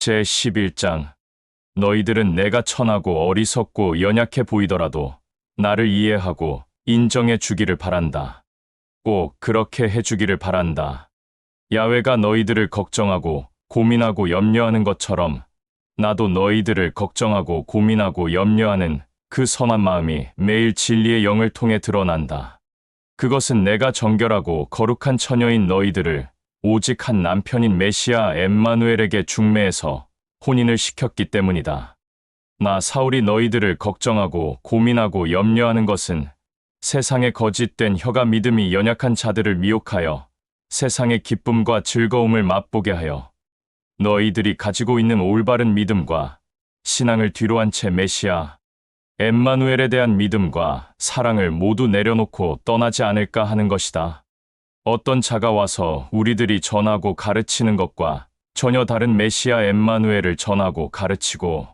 제11장. 너희들은 내가 천하고 어리석고 연약해 보이더라도 나를 이해하고 인정해 주기를 바란다. 꼭 그렇게 해주기를 바란다. 야훼가 너희들을 걱정하고 고민하고 염려하는 것처럼 나도 너희들을 걱정하고 고민하고 염려하는 그 선한 마음이 매일 진리의 영을 통해 드러난다. 그것은 내가 정결하고 거룩한 처녀인 너희들을 오직 한 남편인 메시아 엠마누엘에게 중매해서 혼인을 시켰기 때문이다. 나 사울이 너희들을 걱정하고 고민하고 염려하는 것은 세상의 거짓된 혀가 믿음이 연약한 자들을 미혹하여 세상의 기쁨과 즐거움을 맛보게 하여 너희들이 가지고 있는 올바른 믿음과 신앙을 뒤로한 채 메시아 엠마누엘에 대한 믿음과 사랑을 모두 내려놓고 떠나지 않을까 하는 것이다. 어떤 자가 와서 우리들이 전하고 가르치는 것과 전혀 다른 메시아 엠마누엘을 전하고 가르치고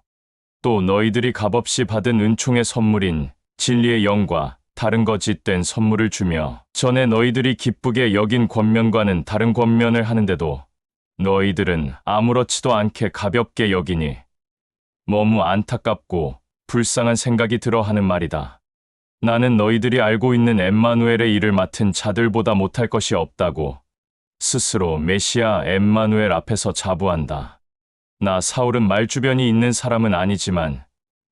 또 너희들이 값없이 받은 은총의 선물인 진리의 영과 다른 거짓된 선물을 주며 전에 너희들이 기쁘게 여긴 권면과는 다른 권면을 하는데도 너희들은 아무렇지도 않게 가볍게 여기니 너무 안타깝고 불쌍한 생각이 들어 하는 말이다. 나는 너희들이 알고 있는 엠마누엘의 일을 맡은 자들보다 못할 것이 없다고 스스로 메시아 엠마누엘 앞에서 자부한다. 나 사울은 말주변이 있는 사람은 아니지만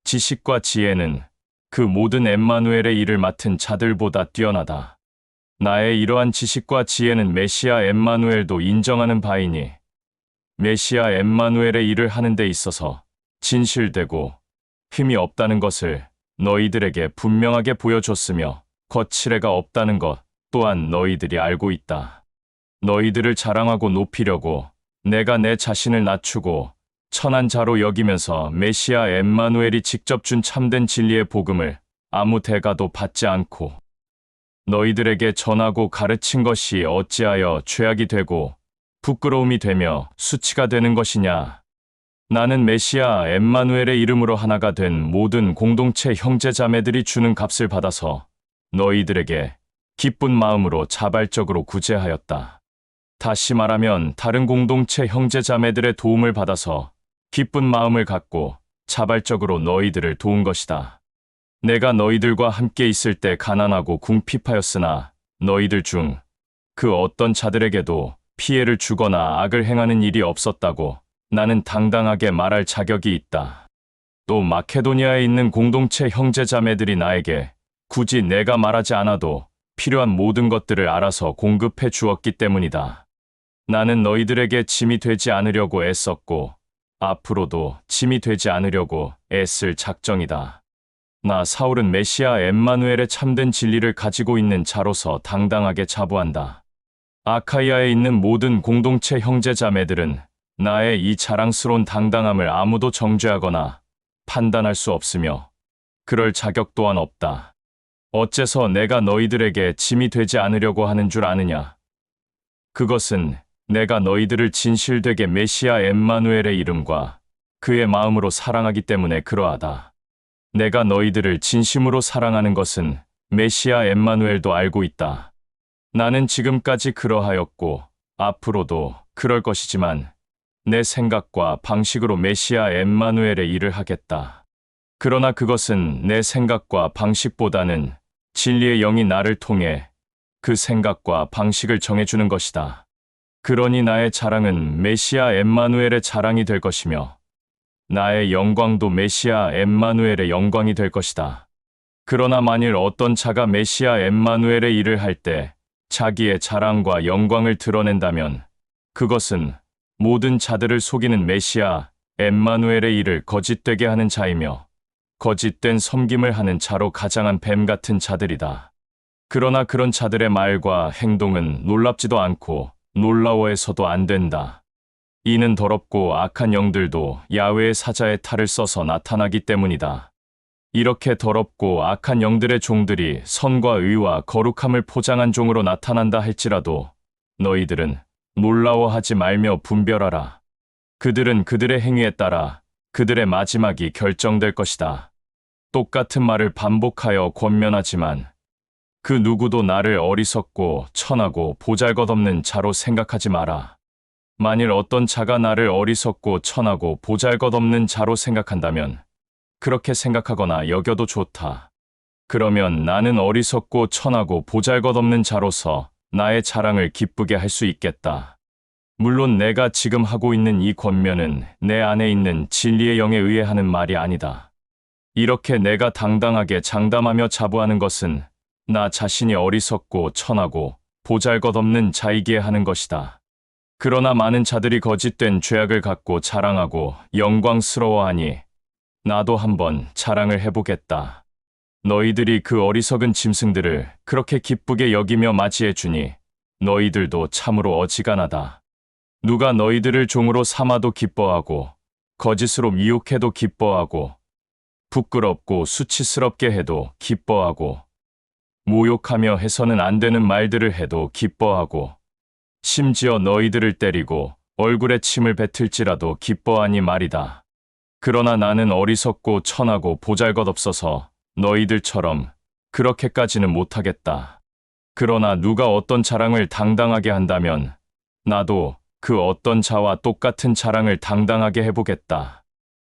지식과 지혜는 그 모든 엠마누엘의 일을 맡은 자들보다 뛰어나다. 나의 이러한 지식과 지혜는 메시아 엠마누엘도 인정하는 바이니 메시아 엠마누엘의 일을 하는 데 있어서 진실되고 힘이 없다는 것을 너희들에게 분명하게 보여줬으며 거칠애가 없다는 것 또한 너희들이 알고 있다. 너희들을 자랑하고 높이려고 내가 내 자신을 낮추고 천한 자로 여기면서 메시아 엠마누엘이 직접 준 참된 진리의 복음을 아무 대가도 받지 않고 너희들에게 전하고 가르친 것이 어찌하여 죄악이 되고 부끄러움이 되며 수치가 되는 것이냐. 나는 메시아 엠마누엘의 이름으로 하나가 된 모든 공동체 형제자매들이 주는 값을 받아서 너희들에게 기쁜 마음으로 자발적으로 구제하였다. 다시 말하면 다른 공동체 형제자매들의 도움을 받아서 기쁜 마음을 갖고 자발적으로 너희들을 도운 것이다. 내가 너희들과 함께 있을 때 가난하고 궁핍하였으나 너희들 중 그 어떤 자들에게도 피해를 주거나 악을 행하는 일이 없었다고 나는 당당하게 말할 자격이 있다. 또 마케도니아에 있는 공동체 형제자매들이 나에게 굳이 내가 말하지 않아도 필요한 모든 것들을 알아서 공급해 주었기 때문이다. 나는 너희들에게 짐이 되지 않으려고 애썼고 앞으로도 짐이 되지 않으려고 애쓸 작정이다. 나 사울은 메시아 엠마누엘의 참된 진리를 가지고 있는 자로서 당당하게 자부한다. 아카이아에 있는 모든 공동체 형제자매들은 나의 이 자랑스러운 당당함을 아무도 정죄하거나 판단할 수 없으며 그럴 자격 또한 없다. 어째서 내가 너희들에게 짐이 되지 않으려고 하는 줄 아느냐? 그것은 내가 너희들을 진실되게 메시아 엠마누엘의 이름과 그의 마음으로 사랑하기 때문에 그러하다. 내가 너희들을 진심으로 사랑하는 것은 메시아 엠마누엘도 알고 있다. 나는 지금까지 그러하였고 앞으로도 그럴 것이지만 내 생각과 방식으로 메시아 엠마누엘의 일을 하겠다. 그러나 그것은 내 생각과 방식보다는 진리의 영이 나를 통해 그 생각과 방식을 정해주는 것이다. 그러니 나의 자랑은 메시아 엠마누엘의 자랑이 될 것이며 나의 영광도 메시아 엠마누엘의 영광이 될 것이다. 그러나 만일 어떤 자가 메시아 엠마누엘의 일을 할 때 자기의 자랑과 영광을 드러낸다면 그것은 모든 자들을 속이는 메시아 엠마누엘의 일을 거짓되게 하는 자이며 거짓된 섬김을 하는 자로 가장한 뱀 같은 자들이다. 그러나 그런 자들의 말과 행동은 놀랍지도 않고 놀라워해서도 안 된다. 이는 더럽고 악한 영들도 야훼의 사자의 탈을 써서 나타나기 때문이다. 이렇게 더럽고 악한 영들의 종들이 선과 의와 거룩함을 포장한 종으로 나타난다 할지라도 너희들은 놀라워하지 말며 분별하라. 그들은 그들의 행위에 따라 그들의 마지막이 결정될 것이다. 똑같은 말을 반복하여 권면하지만 그 누구도 나를 어리석고 천하고 보잘것없는 자로 생각하지 마라. 만일 어떤 자가 나를 어리석고 천하고 보잘것없는 자로 생각한다면 그렇게 생각하거나 여겨도 좋다. 그러면 나는 어리석고 천하고 보잘것없는 자로서 나의 자랑을 기쁘게 할 수 있겠다. 물론 내가 지금 하고 있는 이 권면은 내 안에 있는 진리의 영에 의해 하는 말이 아니다. 이렇게 내가 당당하게 장담하며 자부하는 것은 나 자신이 어리석고 천하고 보잘것없는 자이기에 하는 것이다. 그러나 많은 자들이 거짓된 죄악을 갖고 자랑하고 영광스러워하니 나도 한번 자랑을 해보겠다. 너희들이 그 어리석은 짐승들을 그렇게 기쁘게 여기며 맞이해 주니 너희들도 참으로 어지간하다. 누가 너희들을 종으로 삼아도 기뻐하고 거짓으로 미혹해도 기뻐하고 부끄럽고 수치스럽게 해도 기뻐하고 모욕하며 해서는 안 되는 말들을 해도 기뻐하고 심지어 너희들을 때리고 얼굴에 침을 뱉을지라도 기뻐하니 말이다. 그러나 나는 어리석고 천하고 보잘것없어서 너희들처럼 그렇게까지는 못하겠다. 그러나 누가 어떤 자랑을 당당하게 한다면 나도 그 어떤 자와 똑같은 자랑을 당당하게 해보겠다.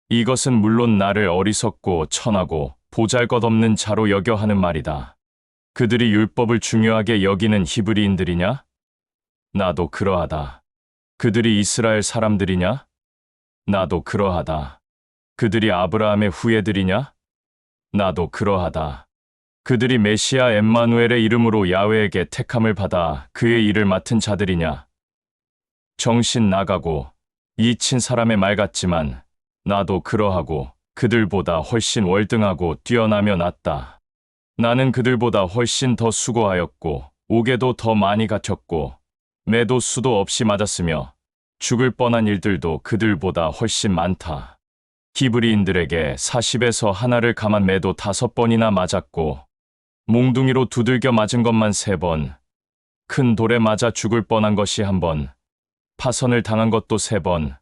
이것은 물론 나를 어리석고 천하고 보잘것없는 자로 여겨 하는 말이다. 그들이 율법을 중요하게 여기는 히브리인들이냐? 나도 그러하다. 그들이 이스라엘 사람들이냐? 나도 그러하다. 그들이 아브라함의 후예들이냐? 나도 그러하다. 그들이 메시아 엠마누엘의 이름으로 야훼에게 택함을 받아 그의 일을 맡은 자들이냐? 정신 나가고 이친 사람의 말 같지만 나도 그러하고 그들보다 훨씬 월등하고 뛰어나며 낫다. 나는 그들보다 훨씬 더 수고하였고 옥에도 더 많이 갇혔고 매도 수도 없이 맞았으며 죽을 뻔한 일들도 그들보다 훨씬 많다. 히브리인들에게 40에서 하나를 감한 매도 5번이나 맞았고 몽둥이로 두들겨 맞은 것만 3번, 큰 돌에 맞아 죽을 뻔한 것이 1번, 파선을 당한 것도 3번,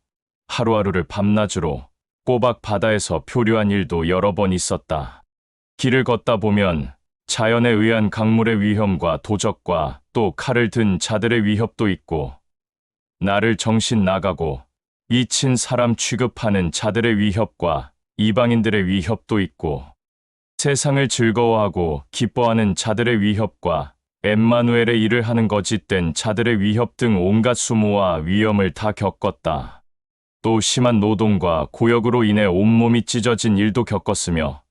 하루하루를 밤낮으로 꼬박 바다에서 표류한 일도 여러 번 있었다. 길을 걷다 보면 자연에 의한 강물의 위험과 도적과 또 칼을 든 자들의 위협도 있고 나를 정신 나가고 이친 사람 취급하는 자들의 위협과 이방인들의 위협도 있고 세상을 즐거워하고 기뻐하는 자들의 위협과 엠마누엘의 일을 하는 거짓된 자들의 위협 등 온갖 수모와 위험을 다 겪었다. 또 심한 노동과 고역으로 인해 온몸이 찢어진 일도 겪었으며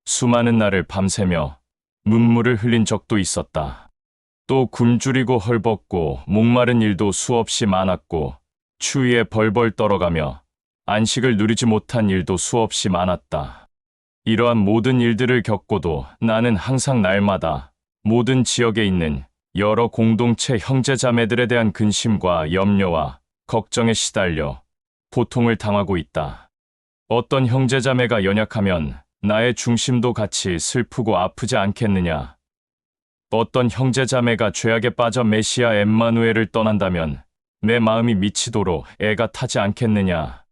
수많은 날을 밤새며 눈물을 흘린 적도 있었다. 또 굶주리고 헐벗고 목마른 일도 수없이 많았고 추위에 벌벌 떨어가며 안식을 누리지 못한 일도 수없이 많았다. 이러한 모든 일들을 겪고도 나는 항상 날마다 모든 지역에 있는 여러 공동체 형제자매들에 대한 근심과 염려와 걱정에 시달려 고통을 당하고 있다. 어떤 형제자매가 연약하면 나의 중심도 같이 슬프고 아프지 않겠느냐? 어떤 형제자매가 죄악에 빠져 메시아 엠마누엘을 떠난다면 내 마음이 미치도록 애가 타지 않겠느냐?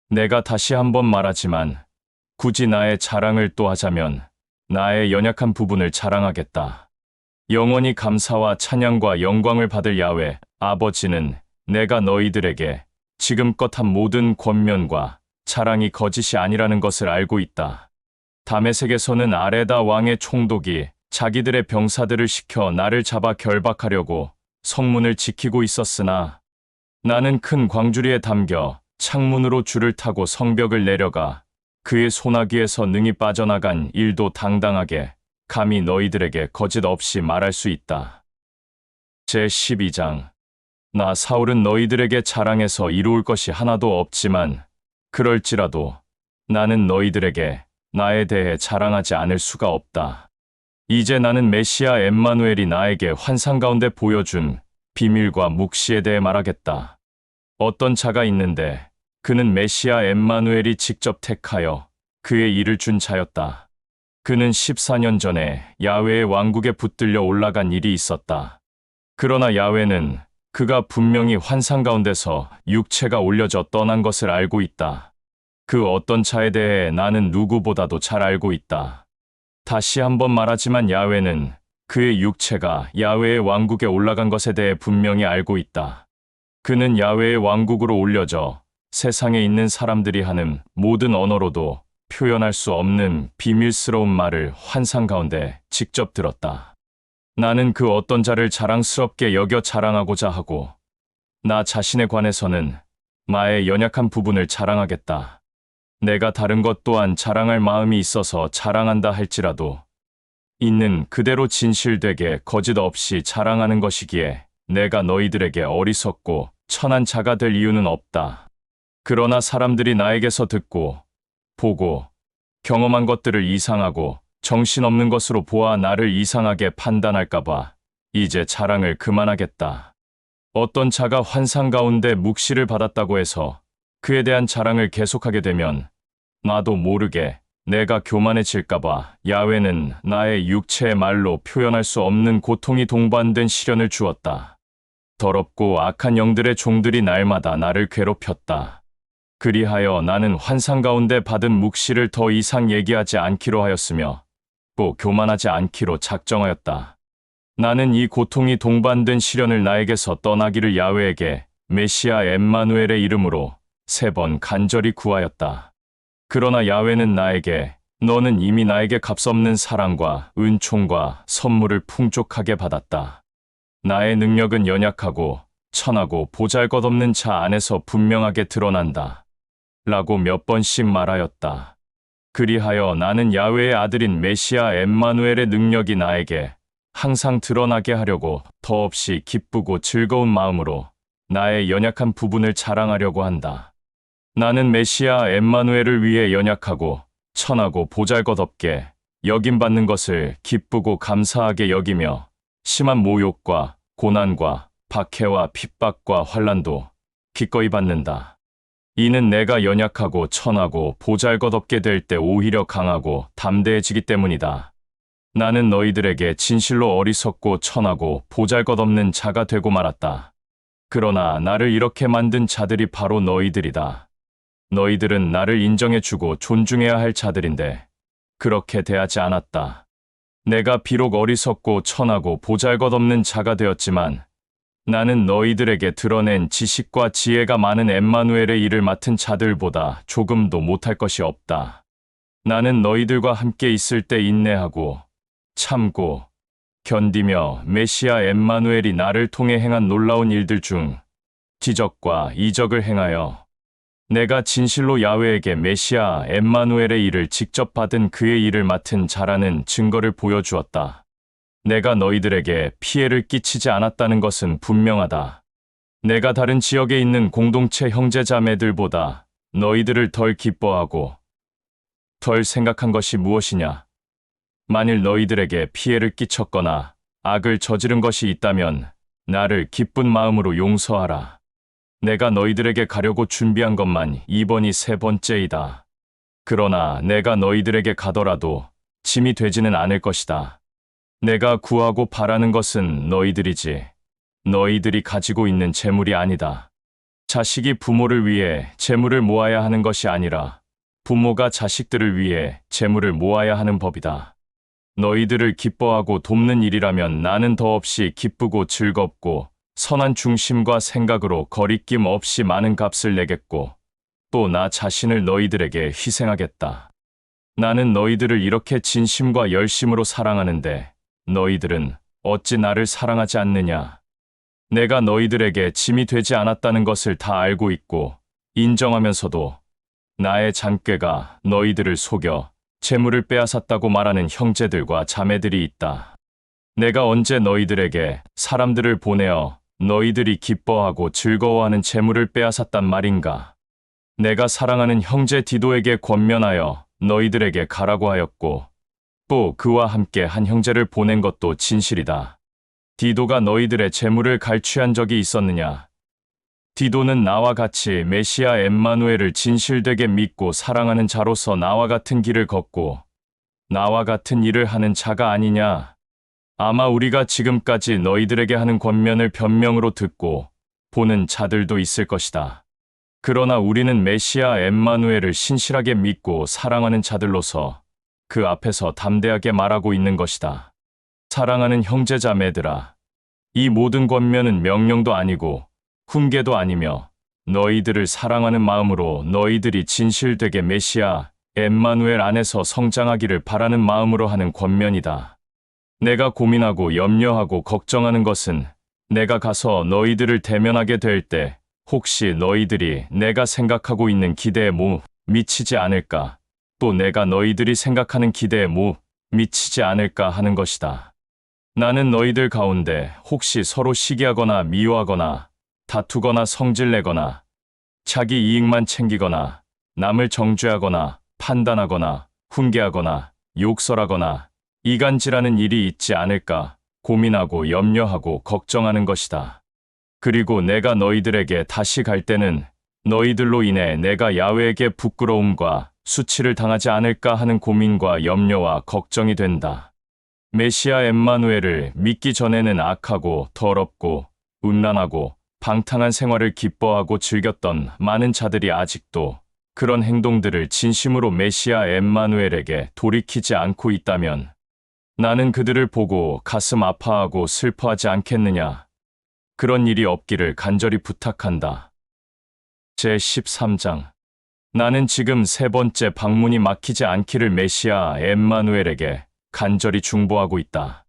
내가 다시 한번 말하지만 굳이 나의 자랑을 또 하자면 나의 연약한 부분을 자랑하겠다. 영원히 감사와 찬양과 영광을 받을 야훼 아버지는 내가 너희들에게 지금껏 한 모든 권면과 자랑이 거짓이 아니라는 것을 알고 있다. 다메섹에서는 아레다 왕의 총독이 자기들의 병사들을 시켜 나를 잡아 결박하려고 성문을 지키고 있었으나 나는 큰 광주리에 담겨 창문으로 줄을 타고 성벽을 내려가 그의 소나기에서 능히 빠져나간 일도 당당하게 감히 너희들에게 거짓 없이 말할 수 있다. 제12장 나 사울은 너희들에게 자랑해서 이루을 것이 하나도 없지만 그럴지라도 나는 너희들에게 나에 대해 자랑하지 않을 수가 없다. 이제 나는 메시아 엠마누엘이 나에게 환상 가운데 보여준 비밀과 묵시에 대해 말하겠다. 어떤 자가 있는데 그는 메시아 엠마누엘이 직접 택하여 그의 일을 준 자였다. 그는 14년 전에 야훼의 왕국에 붙들려 올라간 일이 있었다. 그러나 야훼는 그가 분명히 환상 가운데서 육체가 올려져 떠난 것을 알고 있다. 그 어떤 자에 대해 나는 누구보다도 잘 알고 있다. 다시 한번 말하지만 야훼는 그의 육체가 야훼의 왕국에 올라간 것에 대해 분명히 알고 있다. 그는 야훼의 왕국으로 올려져 세상에 있는 사람들이 하는 모든 언어로도 표현할 수 없는 비밀스러운 말을 환상 가운데 직접 들었다. 나는 그 어떤 자를 자랑스럽게 여겨 자랑하고자 하고 나 자신에 관해서는 나의 연약한 부분을 자랑하겠다. 내가 다른 것 또한 자랑할 마음이 있어서 자랑한다 할지라도 있는 그대로 진실되게 거짓 없이 자랑하는 것이기에 내가 너희들에게 어리석고 천한 자가 될 이유는 없다. 그러나 사람들이 나에게서 듣고 보고 경험한 것들을 이상하고 정신없는 것으로 보아 나를 이상하게 판단할까봐 이제 자랑을 그만하겠다. 어떤 자가 환상 가운데 묵시를 받았다고 해서 그에 대한 자랑을 계속하게 되면 나도 모르게 내가 교만해질까봐 야훼는 나의 육체의 말로 표현할 수 없는 고통이 동반된 시련을 주었다. 더럽고 악한 영들의 종들이 날마다 나를 괴롭혔다. 그리하여 나는 환상 가운데 받은 묵시를 더 이상 얘기하지 않기로 하였으며 또 교만하지 않기로 작정하였다. 나는 이 고통이 동반된 시련을 나에게서 떠나기를 야훼에게 메시아 엠마누엘의 이름으로 3번 간절히 구하였다. 그러나 야훼는 나에게 너는 이미 나에게 값없는 사랑과 은총과 선물을 풍족하게 받았다. 나의 능력은 연약하고 천하고 보잘것없는 자 안에서 분명하게 드러난다. 라고 몇 번씩 말하였다. 그리하여 나는 야훼의 아들인 메시아 엠마누엘의 능력이 나에게 항상 드러나게 하려고 더없이 기쁘고 즐거운 마음으로 나의 연약한 부분을 자랑하려고 한다. 나는 메시아 엠마누엘을 위해 연약하고 천하고 보잘것없게 여김받는 것을 기쁘고 감사하게 여기며 심한 모욕과 고난과 박해와 핍박과 환난도 기꺼이 받는다. 이는 내가 연약하고 천하고 보잘것없게 될 때 오히려 강하고 담대해지기 때문이다. 나는 너희들에게 진실로 어리석고 천하고 보잘것없는 자가 되고 말았다. 그러나 나를 이렇게 만든 자들이 바로 너희들이다. 너희들은 나를 인정해주고 존중해야 할 자들인데 그렇게 대하지 않았다. 내가 비록 어리석고 천하고 보잘것없는 자가 되었지만 나는 너희들에게 드러낸 지식과 지혜가 많은 엠마누엘의 일을 맡은 자들보다 조금도 못할 것이 없다. 나는 너희들과 함께 있을 때 인내하고 참고 견디며 메시아 엠마누엘이 나를 통해 행한 놀라운 일들 중 기적과 이적을 행하여 내가 진실로 야훼에게 메시아 엠마누엘의 일을 직접 받은 그의 일을 맡은 자라는 증거를 보여주었다. 내가 너희들에게 피해를 끼치지 않았다는 것은 분명하다. 내가 다른 지역에 있는 공동체 형제자매들보다 너희들을 덜 기뻐하고 덜 생각한 것이 무엇이냐? 만일 너희들에게 피해를 끼쳤거나 악을 저지른 것이 있다면 나를 기쁜 마음으로 용서하라. 내가 너희들에게 가려고 준비한 것만 이번이 3번째이다. 그러나 내가 너희들에게 가더라도 짐이 되지는 않을 것이다. 내가 구하고 바라는 것은 너희들이지 너희들이 가지고 있는 재물이 아니다. 자식이 부모를 위해 재물을 모아야 하는 것이 아니라 부모가 자식들을 위해 재물을 모아야 하는 법이다. 너희들을 기뻐하고 돕는 일이라면 나는 더없이 기쁘고 즐겁고 선한 중심과 생각으로 거리낌 없이 많은 값을 내겠고 또 나 자신을 너희들에게 희생하겠다. 나는 너희들을 이렇게 진심과 열심으로 사랑하는데 너희들은 어찌 나를 사랑하지 않느냐? 내가 너희들에게 짐이 되지 않았다는 것을 다 알고 있고 인정하면서도 나의 잔꾀가 너희들을 속여 재물을 빼앗았다고 말하는 형제들과 자매들이 있다. 내가 언제 너희들에게 사람들을 보내어 너희들이 기뻐하고 즐거워하는 재물을 빼앗았단 말인가? 내가 사랑하는 형제 디도에게 권면하여 너희들에게 가라고 하였고 또 그와 함께 한 형제를 보낸 것도 진실이다. 디도가 너희들의 재물을 갈취한 적이 있었느냐? 디도는 나와 같이 메시아 엠마누엘을 진실되게 믿고 사랑하는 자로서 나와 같은 길을 걷고 나와 같은 일을 하는 자가 아니냐? 아마 우리가 지금까지 너희들에게 하는 권면을 변명으로 듣고 보는 자들도 있을 것이다. 그러나 우리는 메시아 엠마누엘을 신실하게 믿고 사랑하는 자들로서 그 앞에서 담대하게 말하고 있는 것이다. 사랑하는 형제자매들아, 이 모든 권면은 명령도 아니고 훈계도 아니며 너희들을 사랑하는 마음으로 너희들이 진실되게 메시아 엠마누엘 안에서 성장하기를 바라는 마음으로 하는 권면이다. 내가 고민하고 염려하고 걱정하는 것은 내가 가서 너희들을 대면하게 될 때 혹시 너희들이 내가 생각하고 있는 기대에 못 미치지 않을까, 또 내가 너희들이 생각하는 기대에 못 미치지 않을까 하는 것이다. 나는 너희들 가운데 혹시 서로 시기하거나 미워하거나 다투거나 성질내거나 자기 이익만 챙기거나 남을 정죄하거나 판단하거나 훈계하거나 욕설하거나 이간질하는 일이 있지 않을까 고민하고 염려하고 걱정하는 것이다. 그리고 내가 너희들에게 다시 갈 때는 너희들로 인해 내가 야훼에게 부끄러움과 수치를 당하지 않을까 하는 고민과 염려와 걱정이 된다. 메시아 엠마누엘을 믿기 전에는 악하고 더럽고 음란하고 방탕한 생활을 기뻐하고 즐겼던 많은 자들이 아직도 그런 행동들을 진심으로 메시아 엠마누엘에게 돌이키지 않고 있다면 나는 그들을 보고 가슴 아파하고 슬퍼하지 않겠느냐. 그런 일이 없기를 간절히 부탁한다. 제13장. 나는 지금 세 번째 방문이 막히지 않기를 메시아 엠마누엘에게 간절히 중보하고 있다.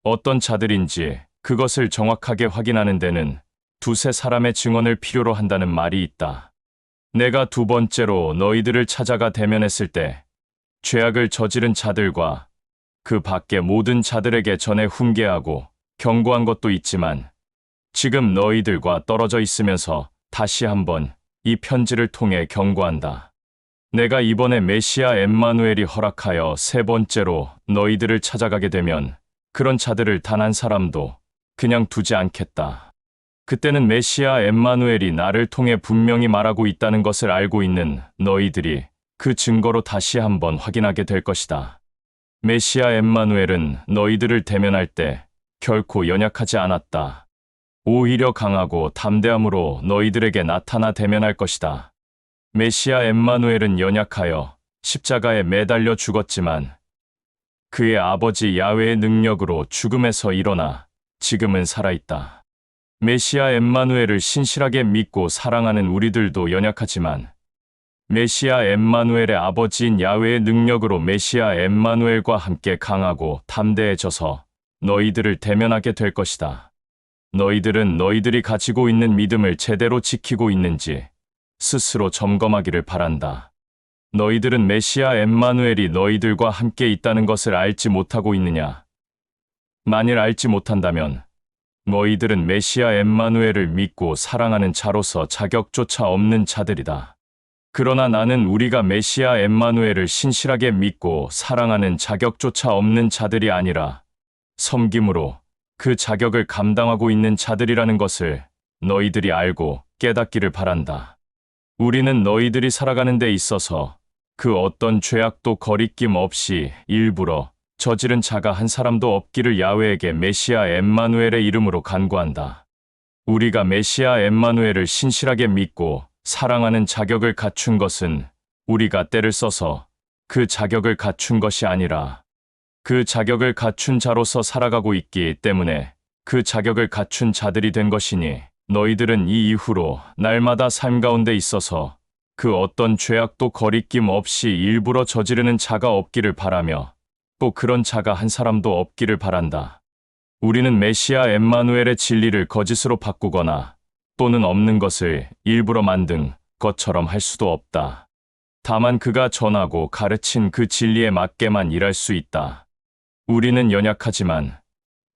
어떤 자들인지 그것을 정확하게 확인하는 데는 두세 사람의 증언을 필요로 한다는 말이 있다. 내가 두 번째로 너희들을 찾아가 대면했을 때 죄악을 저지른 자들과 그 밖의 모든 자들에게 전해 훈계하고 경고한 것도 있지만 지금 너희들과 떨어져 있으면서 다시 한번 이 편지를 통해 경고한다. 내가 이번에 메시아 엠마누엘이 허락하여 세 번째로 너희들을 찾아가게 되면 그런 자들을 단 한 사람도 그냥 두지 않겠다. 그때는 메시아 엠마누엘이 나를 통해 분명히 말하고 있다는 것을 알고 있는 너희들이 그 증거로 다시 한번 확인하게 될 것이다. 메시아 엠마누엘은 너희들을 대면할 때 결코 연약하지 않았다. 오히려 강하고 담대함으로 너희들에게 나타나 대면할 것이다. 메시아 엠마누엘은 연약하여 십자가에 매달려 죽었지만 그의 아버지 야훼의 능력으로 죽음에서 일어나 지금은 살아있다. 메시아 엠마누엘을 신실하게 믿고 사랑하는 우리들도 연약하지만 메시아 엠마누엘의 아버지인 야훼의 능력으로 메시아 엠마누엘과 함께 강하고 담대해져서 너희들을 대면하게 될 것이다. 너희들은 너희들이 가지고 있는 믿음을 제대로 지키고 있는지 스스로 점검하기를 바란다. 너희들은 메시아 엠마누엘이 너희들과 함께 있다는 것을 알지 못하고 있느냐? 만일 알지 못한다면 너희들은 메시아 엠마누엘을 믿고 사랑하는 자로서 자격조차 없는 자들이다. 그러나 나는 우리가 메시아 엠마누엘을 신실하게 믿고 사랑하는 자격조차 없는 자들이 아니라 섬김으로 그 자격을 감당하고 있는 자들이라는 것을 너희들이 알고 깨닫기를 바란다. 우리는 너희들이 살아가는 데 있어서 그 어떤 죄악도 거리낌 없이 일부러 저지른 자가 한 사람도 없기를 야훼에게 메시아 엠마누엘의 이름으로 간구한다. 우리가 메시아 엠마누엘을 신실하게 믿고 사랑하는 자격을 갖춘 것은 우리가 때를 써서 그 자격을 갖춘 것이 아니라 그 자격을 갖춘 자로서 살아가고 있기 때문에 그 자격을 갖춘 자들이 된 것이니 너희들은 이 이후로 날마다 삶 가운데 있어서 그 어떤 죄악도 거리낌 없이 일부러 저지르는 자가 없기를 바라며 또 그런 자가 한 사람도 없기를 바란다. 우리는 메시아 엠마누엘의 진리를 거짓으로 바꾸거나 또는 없는 것을 일부러 만든 것처럼 할 수도 없다. 다만 그가 전하고 가르친 그 진리에 맞게만 일할 수 있다. 우리는 연약하지만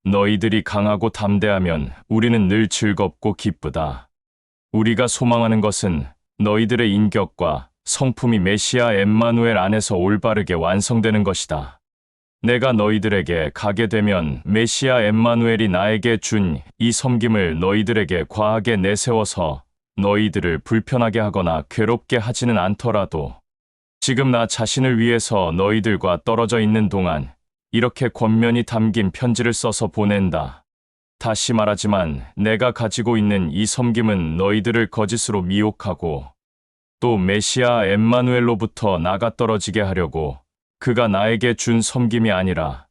너희들이 강하고 담대하면 우리는 늘 즐겁고 기쁘다. 우리가 소망하는 것은 너희들의 인격과 성품이 메시아 엠마누엘 안에서 올바르게 완성되는 것이다. 내가 너희들에게 가게 되면 메시아 엠마누엘이 나에게 준 이 섬김을 너희들에게 과하게 내세워서 너희들을 불편하게 하거나 괴롭게 하지는 않더라도 지금 나 자신을 위해서 너희들과 떨어져 있는 동안 이렇게 권면이 담긴 편지를 써서 보낸다. 다시 말하지만 내가 가지고 있는 이 섬김은 너희들을 거짓으로 미혹하고 또 메시아 엠마누엘로부터 나가 떨어지게 하려고 그가 나에게 준 섬김이 아니라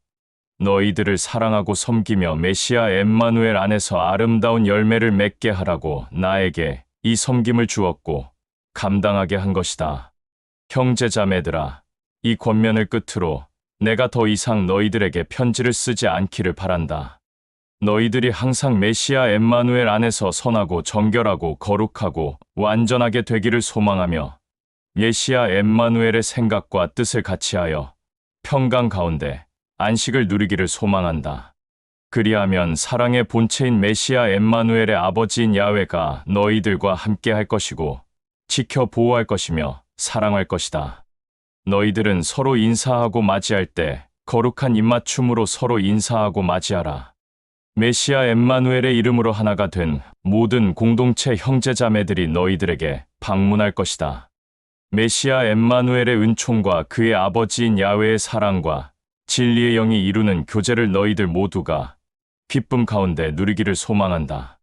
너희들을 사랑하고 섬기며 메시아 엠마누엘 안에서 아름다운 열매를 맺게 하라고 나에게 이 섬김을 주었고 감당하게 한 것이다. 형제자매들아, 이 권면을 끝으로 내가 더 이상 너희들에게 편지를 쓰지 않기를 바란다. 너희들이 항상 메시아 엠마누엘 안에서 선하고 정결하고 거룩하고 완전하게 되기를 소망하며 메시아 엠마누엘의 생각과 뜻을 같이하여 평강 가운데 안식을 누리기를 소망한다. 그리하면 사랑의 본체인 메시아 엠마누엘의 아버지인 야훼가 너희들과 함께 할 것이고 지켜 보호할 것이며 사랑할 것이다. 너희들은 서로 인사하고 맞이할 때 거룩한 입맞춤으로 서로 인사하고 맞이하라. 메시아 엠마누엘의 이름으로 하나가 된 모든 공동체 형제자매들이 너희들에게 방문할 것이다. 메시아 엠마누엘의 은총과 그의 아버지인 야훼의 사랑과 진리의 영이 이루는 교제를 너희들 모두가 기쁨 가운데 누리기를 소망한다.